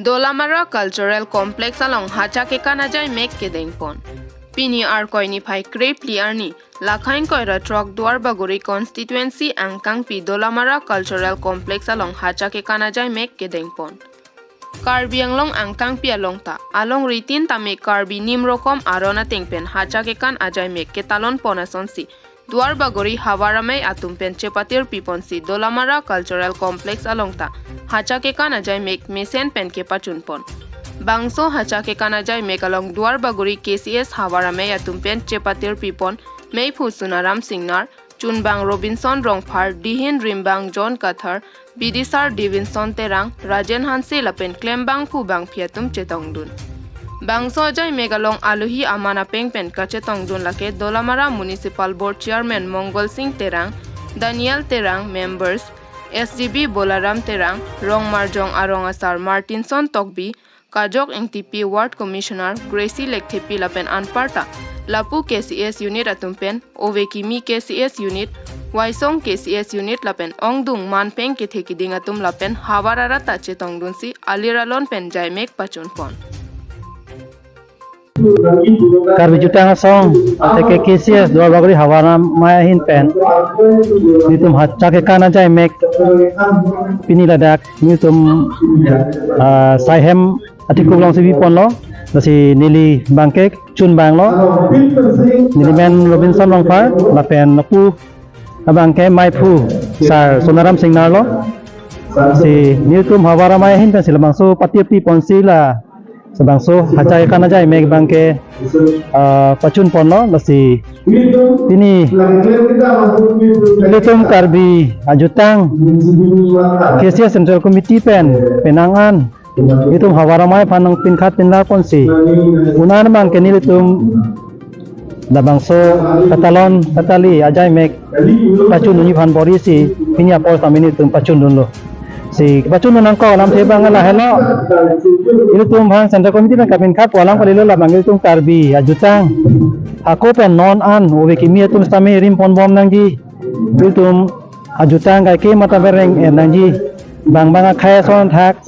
Dolamara Cultural Complex along Hachake Kanajai Mek Kedengpon. Pini Arkoini Pai Crepe Liarni, Lakhain Koira Trok Duar Baguri Constituency Angkang Pi Dolamara Cultural Complex along Hachake Kanajai Mek Kedengpon. Karbi Anglong Angkang Pi Alongta, along Ritin Tame Karbi Nimrokom Arona Tengpen Hachake Kan Ajai Mek Ketalon Ponasonsi. Duar Bagori Hawaramay Atumpen Chepatir Piponsi Dolamara Cultural Complex alongta Hachake Kanajai Mek Mesen Pen Kepachunpon. Bangso Hachake Kanajai Mek along Duar Bagori KCS Hawaramay Atumpen Chepatir Pipon May Pusunaram Singnar Chunbang Robinson Rongphar Dihin Rimbang John Kathar Bidisar Divinson Terang Rajen Hanse Lapen Klembang Pubang Piatum Chetongdun. Bangso Ajay Megalong Aluhi Amana Pengpen Kachetong Dun Lake Dolamara Municipal Board Chairman Mongol Singh Terang, Daniel Terang Members, SGB Bolaram Terang, Rong Marjong Arongasar Martinson Tokbi, Kajok NTP Ward Commissioner Gracie Lektepi Lapen Anparta, Lapu KCS Unit Atumpen, Ovekimi KCS Unit, Waisong KCS Unit Lapen Ongdung Manpeng Kithekiding Atum Lapen Hawarara Tachetong Dunsi Aliralon Pen Jaimek Pachunpon. Karbi jutang song ateke KCS dua bagri hawana maya hin pen nitum Hachake Kanajai Mek pini ladak nitum saihem atiku long sibi pon lo nasi nili bangkek chun bang lo nili men Robinson Rongphar lapen naku abangke mai phu sar Sonaram Singnar lo si nitum hawara maya hin pen silamang so patipi pon sila sebangso Hachake Kanajai Mek bangke pachun ponlo lasi ini litum karbi ajutang KCS Central Committee penangan litum hawaramai panang pinkhat pinlar ponsi unan bangke ni litum labangso katalon katali Ajai Mek pachun uni phan polisi pinya pol tamini litum pachun dunlo si pachun nang ko lam the bang la hello ilu tum bang Central Committee na kapin khat walang palilo la bang tum karbi ajutang ako pen non an owe kimi tum stame rim pon bom nang ji ilu tum ajutang kai ke mata bereng nang ji bang bang khai son thak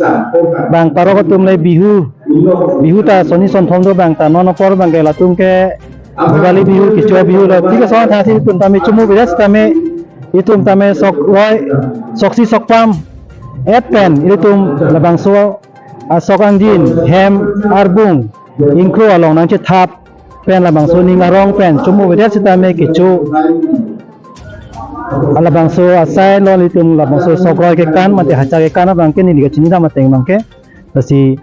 bang paro ko tum le bihu ta soni son thom do bang ta non por bang la tum ke Bali bihu kichwa bihu la tik son tha si tum tame chumu biras tame itum tame sok roi soksi sokpam Epen ilitum labang so sokang din hem arbung ingkro along nang thap pen labang so ningarong pen chumu vedet sitame kichu alabang so asai lo litum labang so sokroi ke kan mate Hachake kan bang ke ni liga chini da mateng bang keasi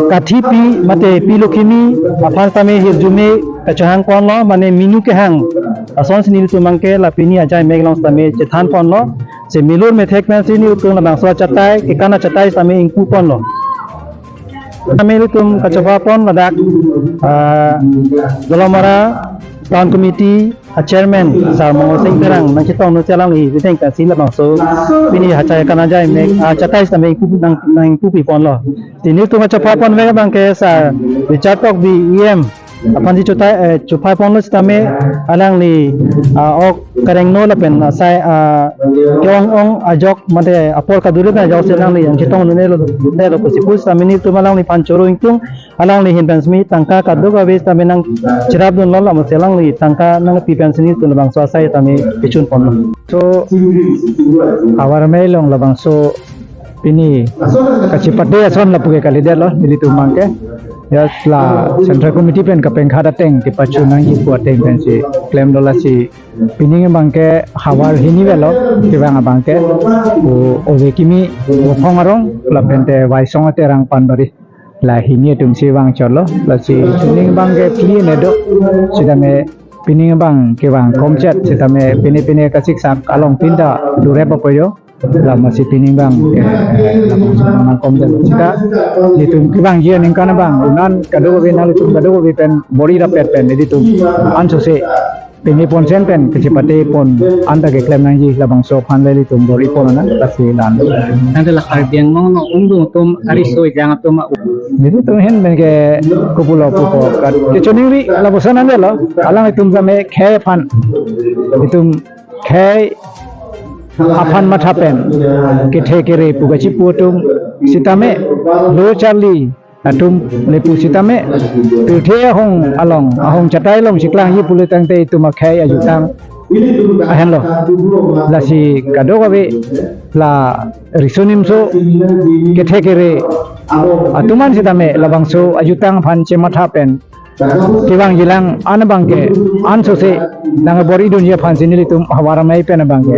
katipi mate pilokimi apar tame hirjume kachang kon lo mane minu ke hang ason sini litum bang ke lapini Ajai Mek long tame chethan pon lo se milur me thek men sini utung labang so chatai ke kana chatai tame ingku pon lo tame litum kachapa pon ladak Dolamara Town Committee Chairman Sar Mongol Singh Terang nang chitong no chalang hi biteng ka sin labang so pini Hachake Kanajai Mek chatai tame ingku nang ingku pi pon lo tini tu kachapa pon me bang ke sar Richard Tok bi EM apan di chupai pon lo tame alang li ok kareng no lapen sai kyong ong ajok mate apor ka dure na jaw selang li yang chitong no ne lo kusipus tamini tumalang li panchoro ingtung alang li hinpan smi tangka ka do ga ves tame nang chirab don lo lam selang li tangka nang pi pensini tu labang so sai tame pichun pon lo so awar me long labang so pini kachipate ason lapuke kalide lo dili tu mangke ya la Central Committee pen kapeng khada teng ti pachu nang hi kuateng pen si claim dola si pining bangke hawar hini velo ti bang bangke o ove kimi o phongarong la pente waisong terang pandori la hini tum si bang cholo la si pining bangke pli ne do sidame pining bang ke bang komchat sidame pine kasik sak along pinda dure papoyo la masih pining bang la kom dan sida itu kibang je ning kana bang unan kado be nal itu kado be pen body rapet pen itu anso se pini pon sen pen kecepate pon anda ke klaim nang ji la bang so phan le itu body pon na la si dan anda la karbiang no no undu tum ari so jang tum itu tum hen ben ke kupulo puko ka kechoni ri la bosan anda lo alang itu me khe phan itu khe Afan matapen, kita kiri pugaci putum sitame lo charli atum lepu sitame tu the hong along ahong chatai long siklang yi pulu tang te tu makhai ajutang ahen lo la si kado kabe la risonim so kethe kere atuman sitame labang so ajutang phan che matha pen tiwang jilang anabang ke anso se nang bori dunia phan sinili tum hawaramai pen bang ke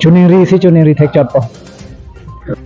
chuning ri thek chat po